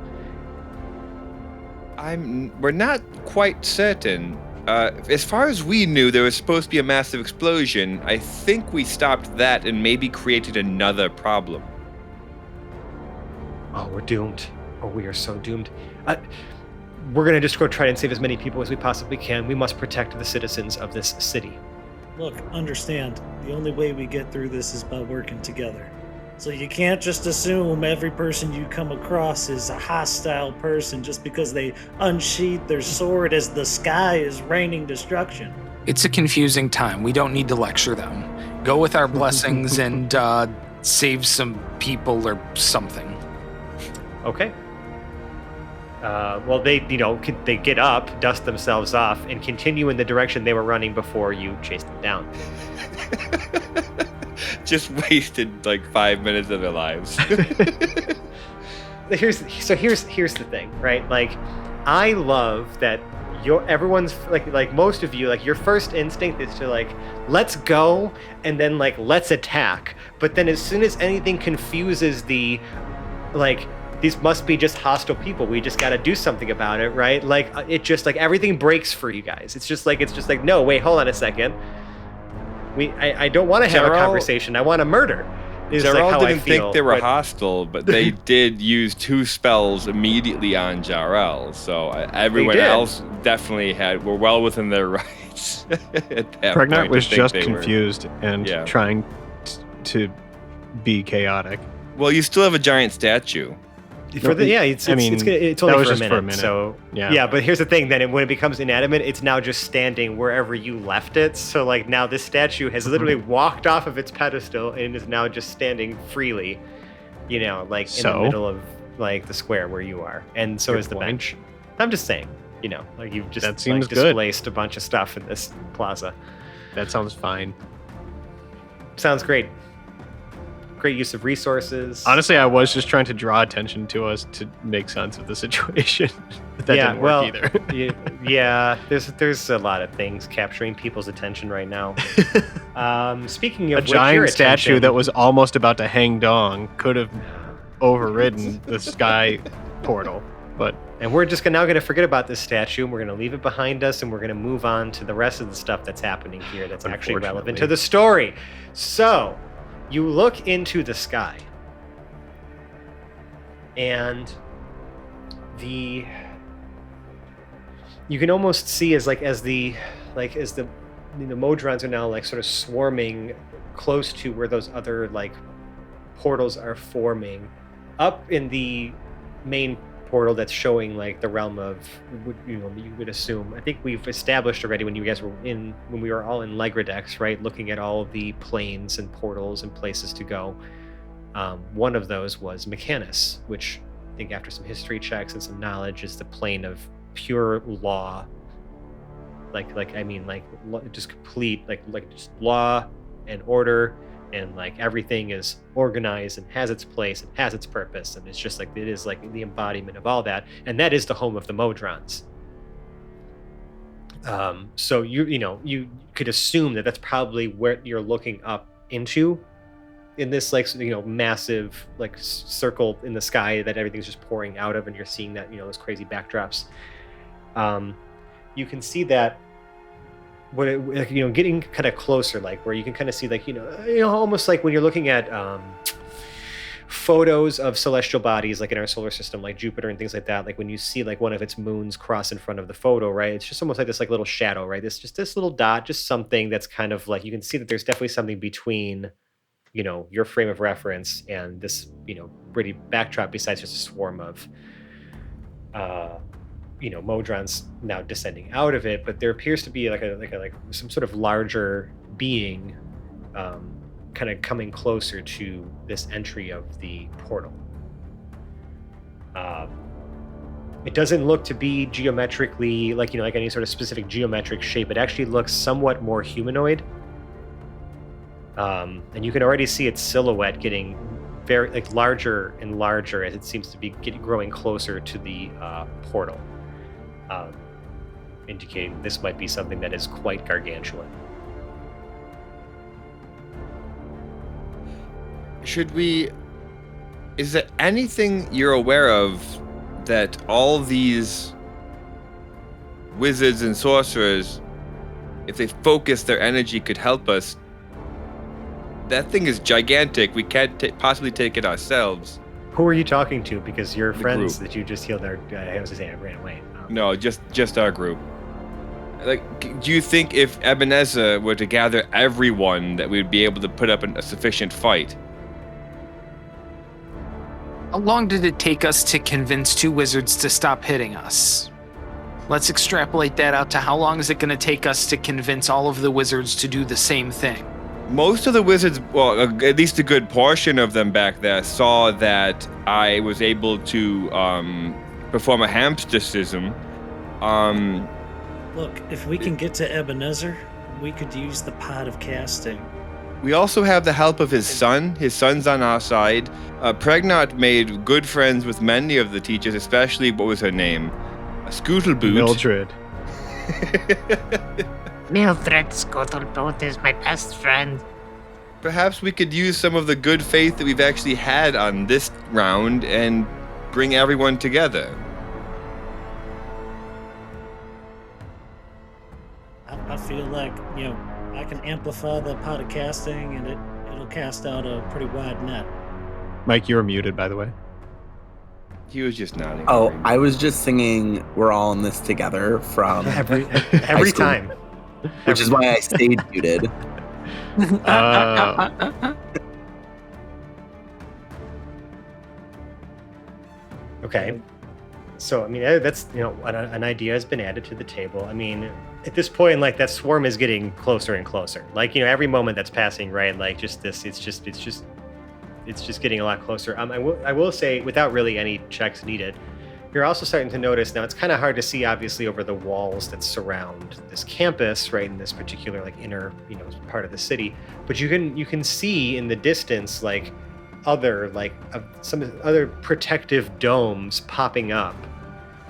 We're not quite certain. As far as we knew, there was supposed to be a massive explosion. I think we stopped that and maybe created another problem. Oh, we're doomed. Oh, we are so doomed. We're gonna just go try and save as many people as we possibly can. We must protect the citizens of this city. Look, understand, the only way we get through this is by working together. So you can't just assume every person you come across is a hostile person just because they unsheathe their sword as the sky is raining destruction. It's a confusing time. We don't need to lecture them. Go with our blessings and save some people or something. Okay. Well, they they get up, dust themselves off, and continue in the direction they were running before you chased them down. Just wasted like 5 minutes of their lives. Here's the thing, right? Like, I love that everyone's like most of you, like your first instinct is to like let's go and then like let's attack. But then as soon as anything confuses the like these must be just hostile people, we just got to do something about it, right? Like it just like everything breaks for you guys. It's just like no, wait, hold on a second. I don't want to have a conversation. I want to murder. Is like Jarrell how didn't I feel, think they were but- hostile, but they did use 2 spells immediately on Jarrell. So everyone did. else definitely were well within their rights. At that Pregnant point to was think just they were- confused and Yeah. trying to be chaotic. Well, you still have a giant statue. For the, yeah, it's only that for was a just minute. for a minute. So Yeah. but here's the thing: then when it becomes inanimate, it's now just standing wherever you left it. So like now this statue has literally walked off of its pedestal and is now just standing freely, like in the So? middle of like the square where you are, and so Your is the point. bench. I'm just saying, like you've just That seems like, good. displaced a bunch of stuff in this plaza. That sounds fine. Sounds great. Great use of resources. Honestly, I was just trying to draw attention to us to make sense of the situation. But that didn't work either. yeah, there's a lot of things capturing people's attention right now. Speaking of A which, your giant statue attention- that was almost about to hang dong could have overridden the sky portal. But And we're just now going to forget about this statue, and we're going to leave it behind us, and we're going to move on to the rest of the stuff that's happening here that's actually relevant to Unfortunately. the story. So, you look into the sky, and you can almost see as the Modrons are now like sort of swarming close to where those other like portals are forming up in the main portal that's showing like the realm of you would assume. I think we've established already when we were all in Legredex, right, looking at all of the planes and portals and places to go. One of those was Mechanus, which I think after some history checks and some knowledge is the plane of pure law, just complete just law and order, and like everything is organized and has its place and has its purpose, and it's just like it is like the embodiment of all that, and that is the home of the Modrons. So you could assume that that's probably where you're looking up into in this massive circle in the sky that everything's just pouring out of, and you're seeing that those crazy backdrops. You can see that getting kind of closer, like where you can kind of see almost like when you're looking at photos of celestial bodies like in our solar system, like Jupiter and things like that, like when you see like one of its moons cross in front of the photo, right, it's just almost like this like little shadow, right, this little dot, just something that's kind of like you can see that there's definitely something between your frame of reference and this pretty backdrop besides just a swarm of Modron's now descending out of it, but there appears to be like some sort of larger being, kind of coming closer to this entry of the portal. It doesn't look to be geometrically like any sort of specific geometric shape. It actually looks somewhat more humanoid. And you can already see its silhouette getting very larger and larger as it seems to be growing closer to the portal, indicating this might be something that is quite gargantuan. Is there anything you're aware of that all these wizards and sorcerers, if they focus their energy, could help us? That thing is gigantic. We can't possibly take it ourselves. Who are you talking to? Because your friends group that you just healed I was just saying, I ran away. No, just our group. Do you think if Ebenezer were to gather everyone that we'd be able to put up a sufficient fight? How long did it take us to convince 2 wizards to stop hitting us? Let's extrapolate that out to how long is it going to take us to convince all of the wizards to do the same thing? Most of the wizards, well, at least a good portion of them back there, saw that I was able to perform a hamstercism. Look, if we can get to Ebenezer, we could use the pot of casting. We also have the help of his son. His son's on our side. Pregnant made good friends with many of the teachers, especially, what was her name? Scootleboot. Mildred. Mildred Scuttleboot is my best friend. Perhaps we could use some of the good faith that we've actually had on this round and bring everyone together. I feel like, I can amplify the pot of casting and it'll cast out a pretty wide net. Mike, you were muted, by the way. He was just nodding. Oh, I was just singing "We're All in This Together" from Every school. time. which is why I stayed muted. Okay. So, I mean, that's, an idea has been added to the table. I mean, at this point, that swarm is getting closer and closer. Every moment that's passing, right? It's just getting a lot closer. I will say, without really any checks needed, you're also starting to notice now. It's kind of hard to see, obviously, over the walls that surround this campus, right, in this particular inner, part of the city. But you can see in the distance, some other protective domes popping up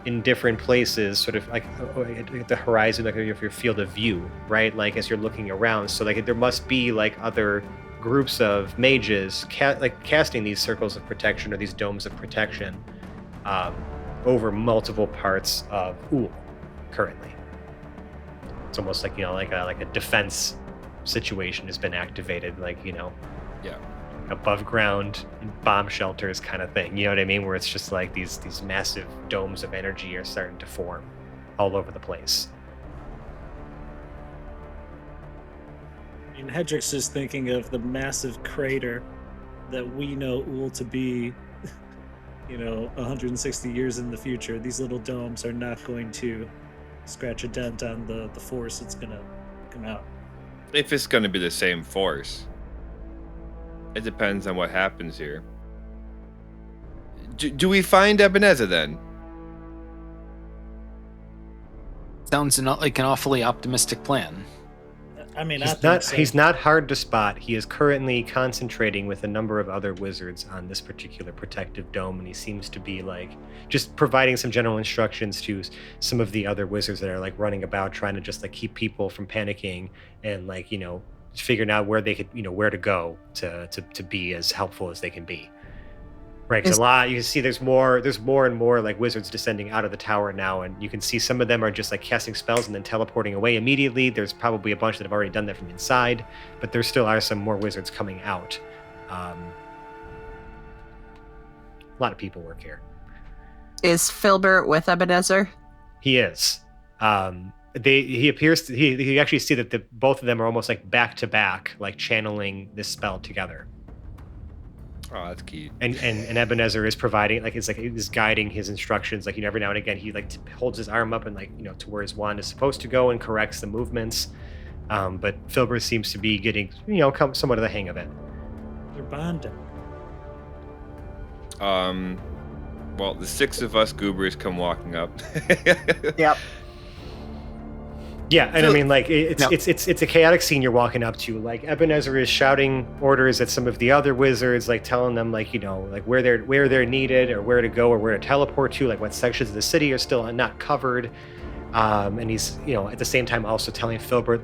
in different places, sort of at the horizon, of your field of view, right? As you're looking around. So there must be other groups of mages casting these circles of protection or these domes of protection over multiple parts of Uhl currently. It's almost like a defense situation has been activated, Yeah. above ground bomb shelters kind of thing. You know what I mean? Where it's just these massive domes of energy are starting to form all over the place. I mean, Hedrick's just thinking of the massive crater that we know Uhl to be, 160 years in the future. These little domes are not going to scratch a dent on the force that's going to come out. If it's going to be the same force. It depends on what happens here. Do we find Ebenezer then? Sounds like an awfully optimistic plan. I mean, he's not hard to spot. He is currently concentrating with a number of other wizards on this particular protective dome, and he seems to be just providing some general instructions to some of the other wizards that are running about, trying to just keep people from panicking and figuring out where they could, where to go to be as helpful as they can be. Right, because you can see there's more and more wizards descending out of the tower now, and you can see some of them are just casting spells and then teleporting away immediately. There's probably a bunch that have already done that from inside, but there still are some more wizards coming out. A lot of people work here. Is Filbert with Ebenezer? He is. He appears he actually see that both of them are almost back to back, channeling this spell together. Oh, that's cute. And Ebenezer is providing, is guiding his instructions. Like, every now and again, he holds his arm up and to where his wand is supposed to go and corrects the movements. But Filbert seems to be getting, somewhat of the hang of it. They're bonding. Well, the 6 of us goobers come walking up. Yep. Yeah, and I mean, it's a chaotic scene you're walking up to. Like, Ebenezer is shouting orders at some of the other wizards, telling them, where they're needed, or where to go, or where to teleport to, what sections of the city are still not covered. And he's, at the same time also telling Filbert,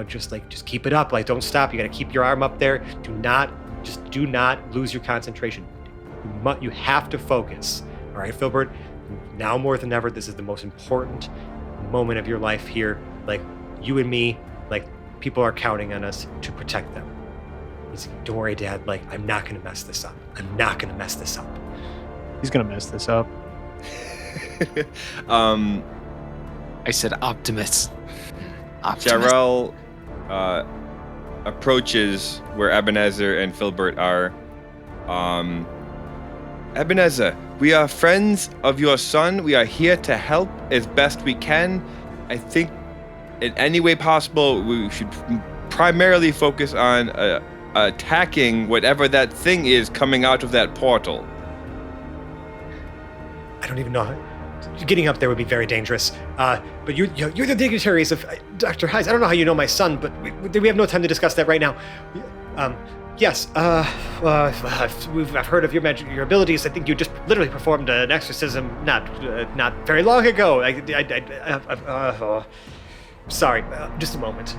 just keep it up, don't stop. You got to keep your arm up there. Do not lose your concentration. You have to focus. All right, Filbert. Now more than ever, this is the most important moment of your life here. You and me, people are counting on us to protect them. He's like, don't worry, Dad. I'm not going to mess this up. I'm not going to mess this up. He's going to mess this up. I said Optimus. Jarrell approaches where Ebenezer and Filbert are. Ebenezer, we are friends of your son. We are here to help as best we can. I think in any way possible, we should primarily focus on attacking whatever that thing is coming out of that portal. I don't even know. Getting up there would be very dangerous. But you're the dignitaries of Dr. Hyde. I don't know how you know my son, but we have no time to discuss that right now. Yes, I've heard of your abilities. I think you just literally performed an exorcism not very long ago. Sorry, just a moment.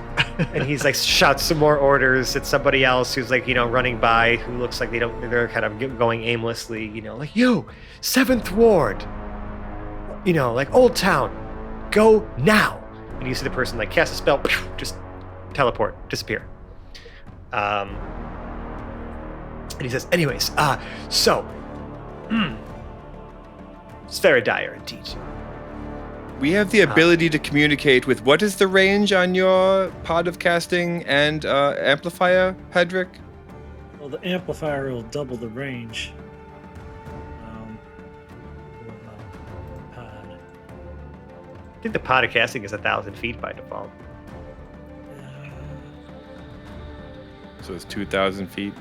And he's shouts some more orders at somebody else who's running by, who looks like they're kind of going aimlessly, you, 7th Ward, Old Town, go now. And you see the person cast a spell, just teleport, disappear. And he says, anyways, it's very dire indeed. We have the ability to communicate with, what is the range on your pod of casting and amplifier, Hedrick? Well, the amplifier will double the range. Pod. I think the pod of casting is 1,000 feet by default. So it's 2,000 feet.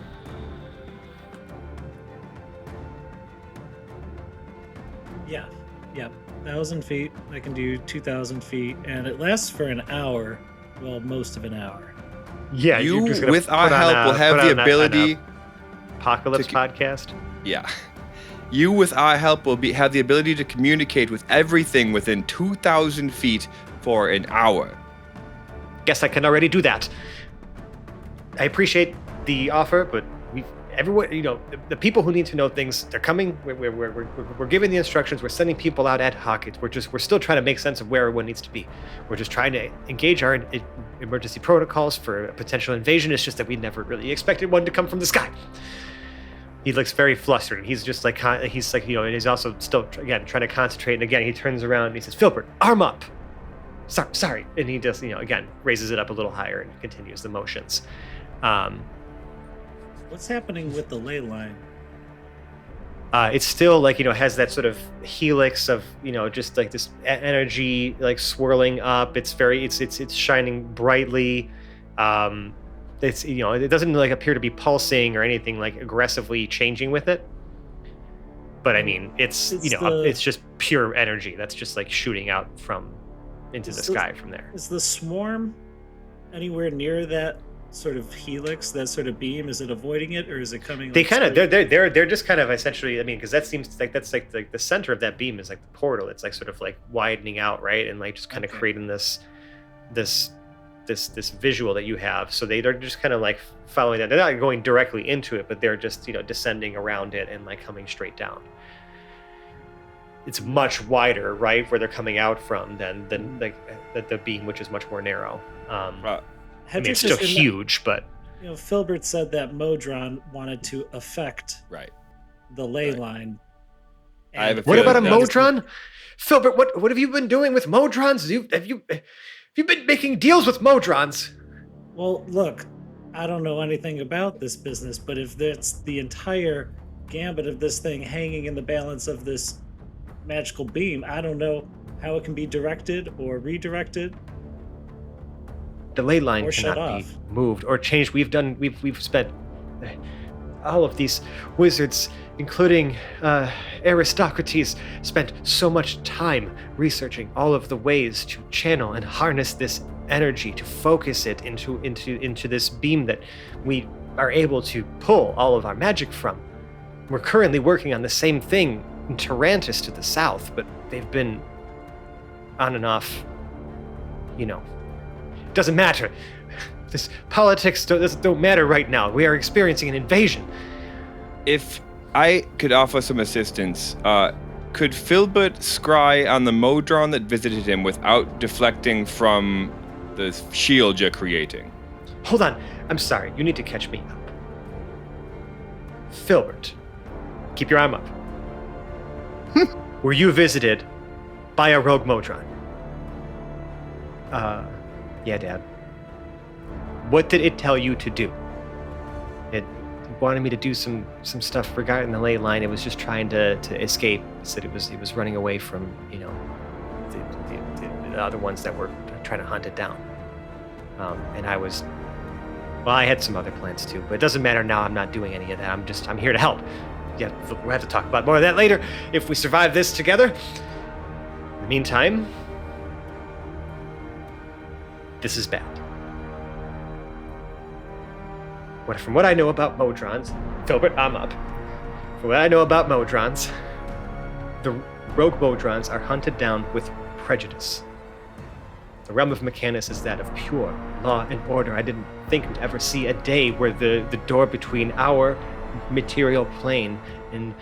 Yeah. 1,000 feet. I can do 2,000 feet, and it lasts for an hour. Well, most of an hour. Yeah, you with our help will have the ability. Apocalypse podcast. Yeah, you with our help will have the ability to communicate with everything within 2,000 feet for an hour. Guess I can already do that. I appreciate the offer, but everyone, the people who need to know things, they're coming. We're giving the instructions. We're sending people out ad hoc. We're still trying to make sense of where everyone needs to be. We're just trying to engage our emergency protocols for a potential invasion. It's just that we never really expected one to come from the sky. He looks very flustered. He's just and he's also still again trying to concentrate. And again, he turns around and he says, "Filbert, arm up." Sorry. And he just again raises it up a little higher and continues the motions. What's happening with the ley line? It's still has that sort of helix of just this energy swirling up. It's shining brightly. It's it doesn't appear to be pulsing or anything aggressively changing with it. But I mean it's just pure energy that's just shooting out from into the sky from there. Is the swarm anywhere near that sort of helix, that sort of beam? Is it avoiding it, or is it coming? They kind of they're just kind of essentially. I mean, because that seems that's the center of that beam is the portal. It's sort of widening out, right, and just kind of creating this visual that you have. So they're just kind of following that. They're not going directly into it, but they're just descending around it and coming straight down. It's much wider, right, where they're coming out from than the beam, which is much more narrow. I mean, it's still huge, but Filbert said that Modron wanted to affect the ley line. What about a Modron? Filbert, what have you been doing with Modrons? Have you been making deals with Modrons? Well, look, I don't know anything about this business, but if that's the entire gambit of this thing hanging in the balance of this magical beam, I don't know how it can be directed or redirected. The ley line Or shut cannot be off. moved or changed. We've spent all of these wizards, including aristocracies, spent so much time researching all of the ways to channel and harness this energy, to focus it into this beam that we are able to pull all of our magic from. We're currently working on the same thing in Tarantus to the south, but they've been on and off, Doesn't matter. This politics don't matter right now. We are experiencing an invasion. If I could offer some assistance, could Filbert scry on the Modron that visited him without deflecting from the shield you're creating? Hold on. I'm sorry. You need to catch me up. Filbert, keep your arm up. Were you visited by a rogue Modron? Yeah, Dad. What did it tell you to do? It wanted me to do some stuff regarding the ley line. It was just trying to escape. It said it was running away from, the other ones that were trying to hunt it down. And I had some other plans too, but it doesn't matter now. I'm not doing any of that. I'm here to help. Yeah, we'll have to talk about more of that later if we survive this together. In the meantime, this is bad. From what I know about Modrons, Filbert, I'm up. From what I know about Modrons, the rogue Modrons are hunted down with prejudice. The realm of Mechanus is that of pure law and order. I didn't think we'd ever see a day where the door between our material plane and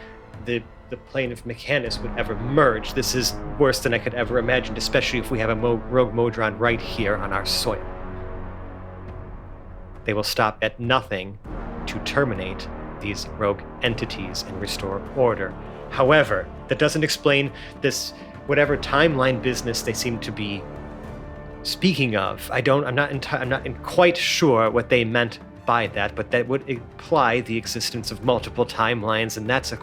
the plane of Mechanus would ever merge. This is worse than I could ever imagine, especially if we have a rogue Modron right here on our soil. They will stop at nothing to terminate these rogue entities and restore order. However, that doesn't explain this whatever timeline business they seem to be speaking of. I'm not quite sure what they meant by that, but that would imply the existence of multiple timelines, and that's a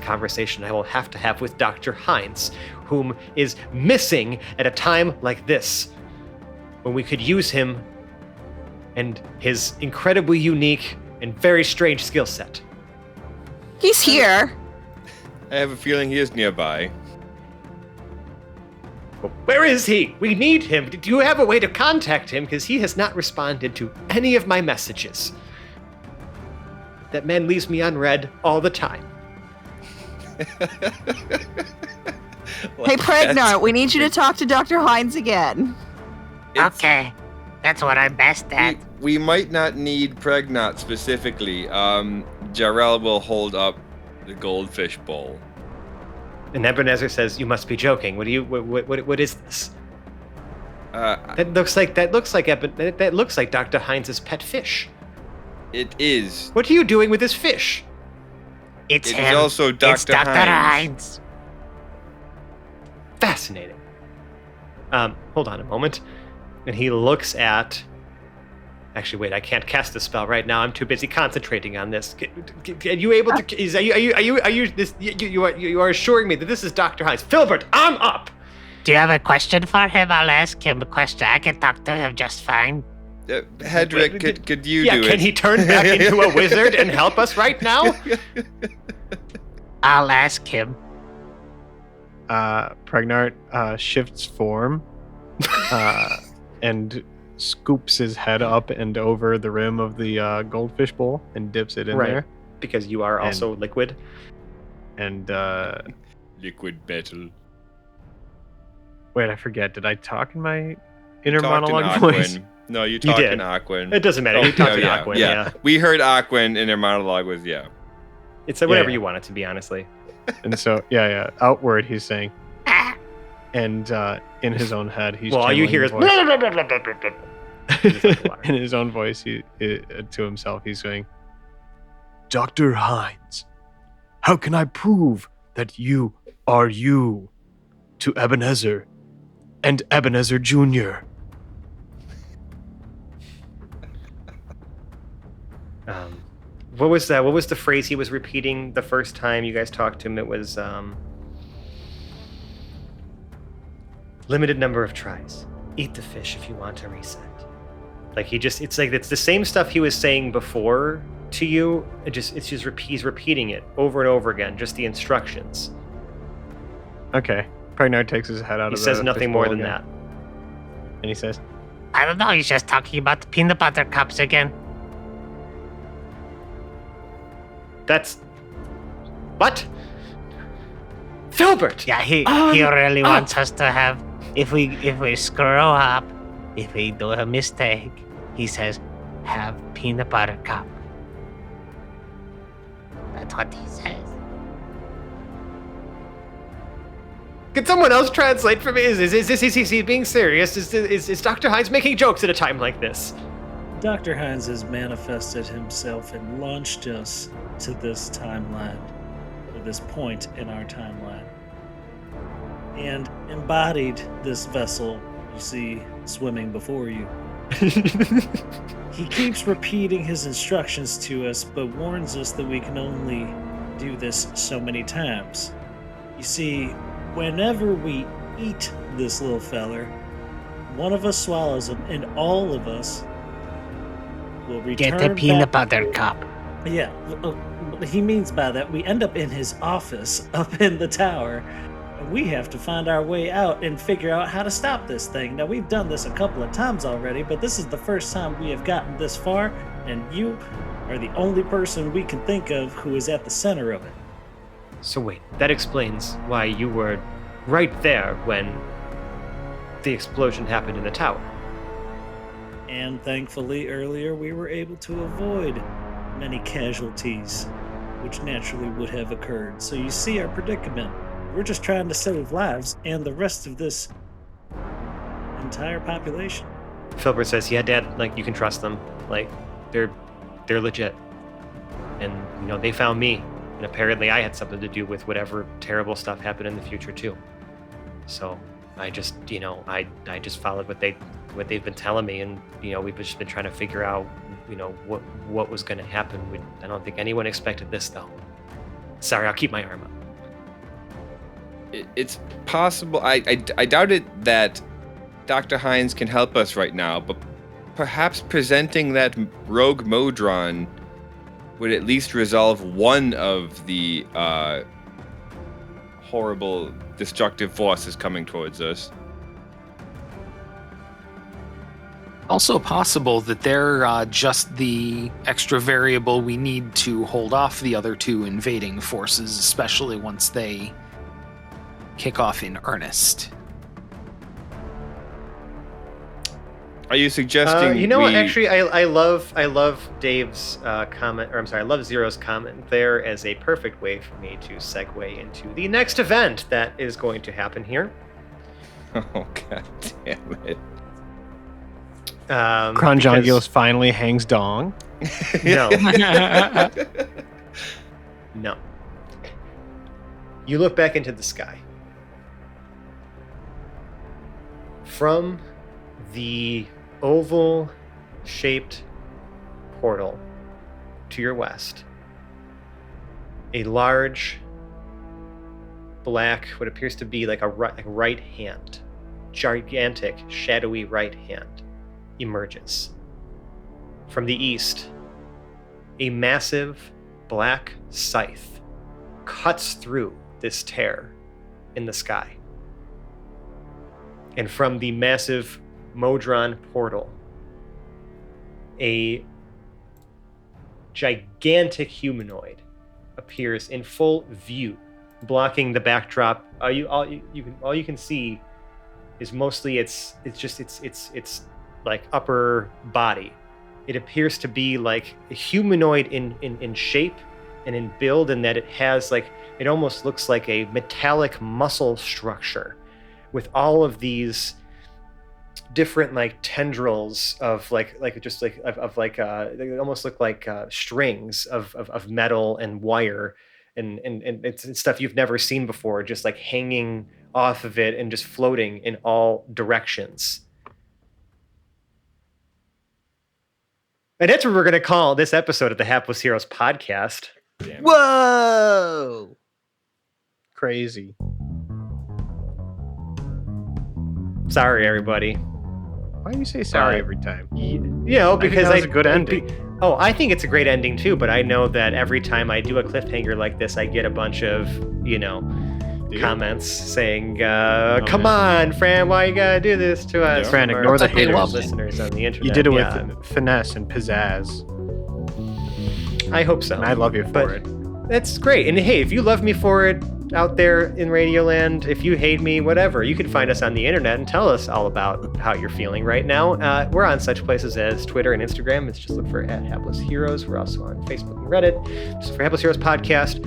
conversation I will have to have with Dr. Hines, whom is missing at a time like this, when we could use him and his incredibly unique and very strange skill set. He's here. I have a feeling he is nearby. Well, where is he? We need him. Do you have a way to contact him? Because he has not responded to any of my messages. That man leaves me unread all the time. Hey, Pregnant, we need you to talk to Dr. Hines again. Okay, that's what I'm best at. We might not need Pregnant specifically. Jarrell will hold up the goldfish bowl. And Ebenezer says, "You must be joking. What is this?" That looks like Dr. Hines' pet fish. It is. What are you doing with this fish? It's It him. is also Dr. It's Dr. Hines. Fascinating. Hold on a moment. And he looks at. Actually, wait. I can't cast the spell right now. I'm too busy concentrating on this. Are you able to? You are assuring me that this is Dr. Hines. Filbert, I'm up. Do you have a question for him? I'll ask him a question. I can talk to him just fine. Hedrick, could you do it? Can he turn back into a wizard and help us right now? I'll ask him. Pregnart shifts form and scoops his head up and over the rim of the goldfish bowl and dips it in there. Because you are also liquid. And Liquid metal. wait, I forget. Did I talk in my inner Talked in monologue voice? Aquan. No, you talked did. in Aquan. It doesn't matter. Oh, You talked yeah, to Aquan, yeah. yeah. We heard Aquan in their monologue was, yeah. It's whatever Yeah. you want it to be, honestly. And so, yeah. Outward, he's saying. And in his own head, he's Well, all you hear is. in his own voice, to himself, he's saying, Dr. Hines, how can I prove that you are you to Ebenezer and Ebenezer Jr.? What was that? What was the phrase he was repeating the first time you guys talked to him? It was limited number of tries. Eat the fish if you want to reset. Like it's like it's the same stuff he was saying before to you. He's repeating it over and over again. Just the instructions. Okay. Pragnard takes his head out He of the says nothing more than again, that. And he says, I don't know, he's just talking about the peanut butter cups again. That's what? Filbert! Yeah, he really wants us to have, if we screw up, if we do a mistake, he says, have peanut butter cup. That's what he says. Can someone else translate for me? Is he being serious? Is Dr. Hines making jokes at a time like this? Dr. Hines has manifested himself and launched us to this timeline, or this point in our timeline, and embodied this vessel you see swimming before you. He keeps repeating his instructions to us, but warns us that we can only do this so many times. You see, whenever we eat this little feller, one of us swallows him, and all of us will return Get a peanut back. butter cup. Yeah, he means by that we end up in his office up in the tower, and we have to find our way out and figure out how to stop this thing. Now, we've done this a couple of times already, but this is the first time we have gotten this far, and you are the only person we can think of who is at the center of it. So wait, that explains why you were right there when the explosion happened in the tower. And thankfully, earlier we were able to avoid many casualties, which naturally would have occurred. So you see our predicament. We're just trying to save lives and the rest of this entire population. Filbert says, yeah, Dad, like, you can trust them. Like, they're legit. And, you know, they found me. And apparently I had something to do with whatever terrible stuff happened in the future, too. So I just, you know, I just followed what they've been telling me, and, you know, we've just been trying to figure out, you know, what was going to happen. I don't think anyone expected this, though. Sorry, I'll keep my arm up. It's possible. I doubt it that Dr. Hines can help us right now, but perhaps presenting that rogue Modron would at least resolve one of the horrible, destructive forces coming towards us. Also possible that they're just the extra variable we need to hold off the other two invading forces, especially once they kick off in earnest. Are you suggesting? You know what? Actually, I love Dave's comment, or I'm sorry, I love Zero's comment there as a perfect way for me to segue into the next event that is going to happen here. Oh, god damn it! Kronjongulus finally hangs dong. No. No. You look back into the sky. From the oval-shaped portal to your west, a large, black, what appears to be like a right hand, gigantic, shadowy right hand, emerges. From the east, a massive black scythe cuts through this tear in the sky. And from the massive Modron portal, a gigantic humanoid appears in full view, blocking the backdrop. All you can see is mostly its like upper body. It appears to be like a humanoid in shape and in build, and that it has like, it almost looks like a metallic muscle structure with all of these different like tendrils of they almost look like strings of metal and wire and it's stuff you've never seen before, just like hanging off of it and just floating in all directions. And that's what we're going to call this episode of the Hapless Heroes podcast. Damn. Whoa! Crazy. Sorry, everybody. Why do you say sorry every time? Because that was a good ending. I think it's a great ending too, but I know that every time I do a cliffhanger like this, I get a bunch of, comments saying, come on, Fran, why you gotta do this to us? Fran, from ignore our the haters. listeners on the internet. You did it Yeah, with finesse and pizzazz. I hope so. And I love you for But it. That's great. And hey, if you love me for it out there in Radioland, if you hate me, whatever, you can find us on the internet and tell us all about how you're feeling right now. We're on such places as Twitter and Instagram. It's just look for @Hapless Heroes. We're also on Facebook and Reddit. Just for Hapless Heroes Podcast.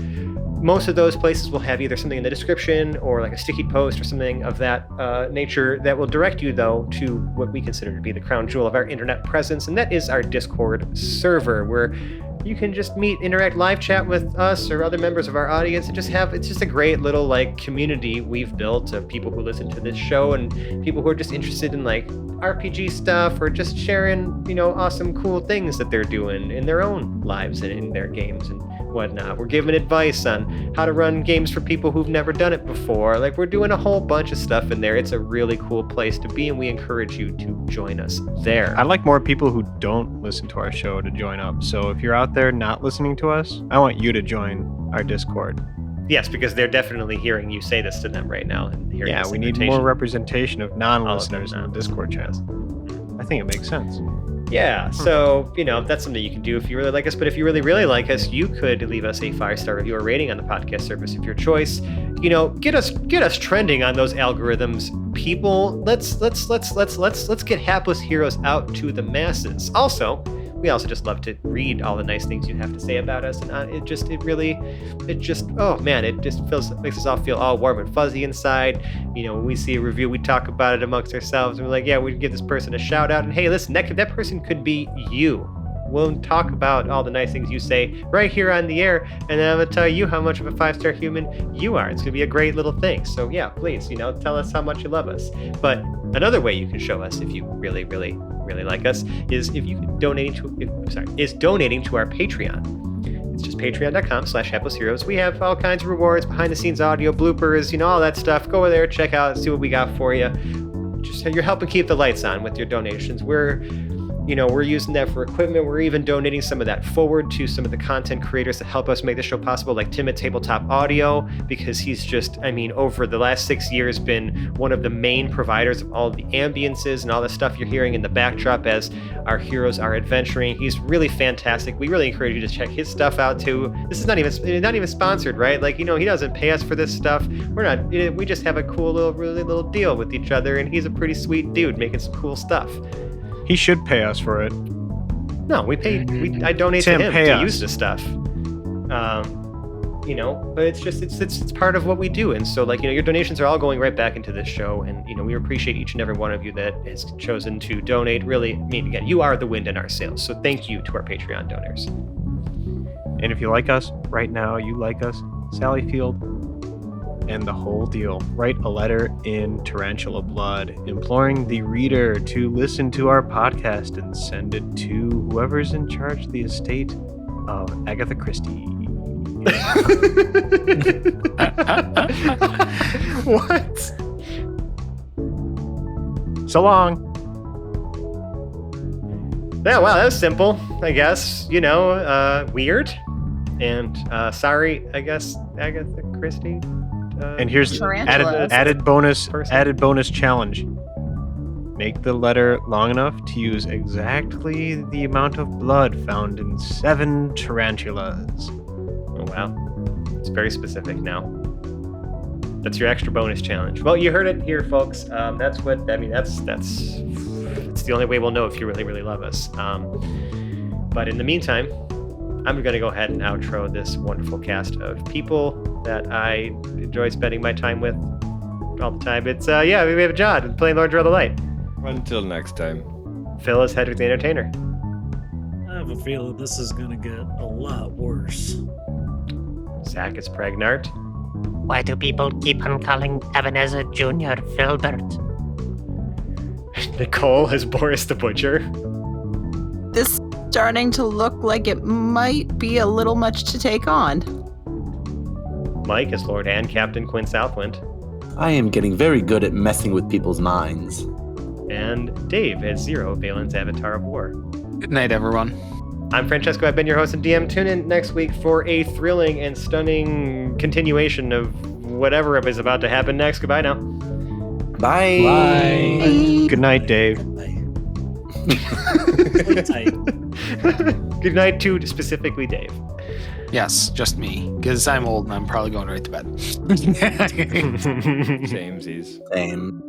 Most of those places will have either something in the description or like a sticky post or something of that nature that will direct you, though, to what we consider to be the crown jewel of our internet presence, and that is our Discord server, where you can just meet, interact, live chat with us or other members of our audience, and it's just a great little like community we've built of people who listen to this show and people who are just interested in like RPG stuff or just sharing, awesome, cool things that they're doing in their own lives and in their games and whatnot. We're giving advice on how to run games for people who've never done it before. Like, we're doing a whole bunch of stuff in there. It's a really cool place to be, and we encourage you to join us there. I'd like more people who don't listen to our show to join up. So if you're out there not listening to us, I want you to join our Discord. Yes, because they're definitely hearing you say this to them right now. And hearing Yeah, this we need invitation. more representation of non-listeners All in of the them, Discord channel. I think it makes sense. Yeah, so, that's something you can do if you really like us. But if you really, really like us, you could leave us a 5-star review or rating on the podcast service of your choice. Get us trending on those algorithms. People, let's get Hapless Heroes out to the masses. Also, we also just love to read all the nice things you have to say about us, and it just makes us all feel all warm and fuzzy inside. When we see a review, we talk about it amongst ourselves, and we're like, yeah, we'd give this person a shout out, and hey, listen, that person could be you. We'll talk about all the nice things you say right here on the air, and then I'm gonna tell you how much of a 5-star human you are. It's gonna be a great little thing. So yeah, please, tell us how much you love us. But another way you can show us if you really, really, really like us is donating to our Patreon. It's just patreon.com/haplessheroes. We have all kinds of rewards, behind the scenes audio, bloopers, all that stuff. Go over there, check out, see what we got for you. Just you're helping keep the lights on with your donations. We're using that for equipment. We're even donating some of that forward to some of the content creators that help us make the show possible, like Tim at Tabletop Audio, because he's just, over the last 6 years, been one of the main providers of all the ambiences and all the stuff you're hearing in the backdrop as our heroes are adventuring. He's really fantastic. We really encourage you to check his stuff out too. This is not even sponsored, right? Like, he doesn't pay us for this stuff. We just have a cool little deal with each other, and he's a pretty sweet dude making some cool stuff. He should pay us for it. No, I donate Tim, to him pay to us. use this stuff. But it's part of what we do. And so, your donations are all going right back into this show. And, we appreciate each and every one of you that has chosen to donate. Really, again, you are the wind in our sails. So thank you to our Patreon donors. And if you like us right now, you like us, Sally Field, and the whole deal. Write a letter in Tarantula Blood, imploring the reader to listen to our podcast and send it to whoever's in charge of the estate of Agatha Christie. What? So long. Yeah, wow, that was simple, I guess. Weird. And sorry, I guess, Agatha Christie. And here's Tarantula. added bonus Person. challenge. Make the letter long enough to use exactly the amount of blood found in 7 tarantulas. Oh, wow. It's very specific now. That's your extra bonus challenge. Well, you heard it here, folks. That's the only way we'll know if you really, really love us. But in the meantime, I'm going to go ahead and outro this wonderful cast of people that I enjoy spending my time with all the time. It's, we have John playing Lord Drill the Light. Until next time. Phil is Hedrick the Entertainer. I have a feeling this is going to get a lot worse. Zach is Pragnart. Why do people keep on calling Ebenezer Jr. Filbert? Nicole is Boris the Butcher. This starting to look like it might be a little much to take on. Mike as Lord and Captain Quinn Southwind. I am getting very good at messing with people's minds. And Dave as Zero, Valen's Avatar of War. Good night, everyone. I'm Francesco. I've been your host and DM. Tune in next week for a thrilling and stunning continuation of whatever is about to happen next. Goodbye now. Bye. Bye. Good night, Dave. Sleep tight. Good night to specifically Dave. Yes, just me, because I'm old and I'm probably going right to bed. Samesies. Same.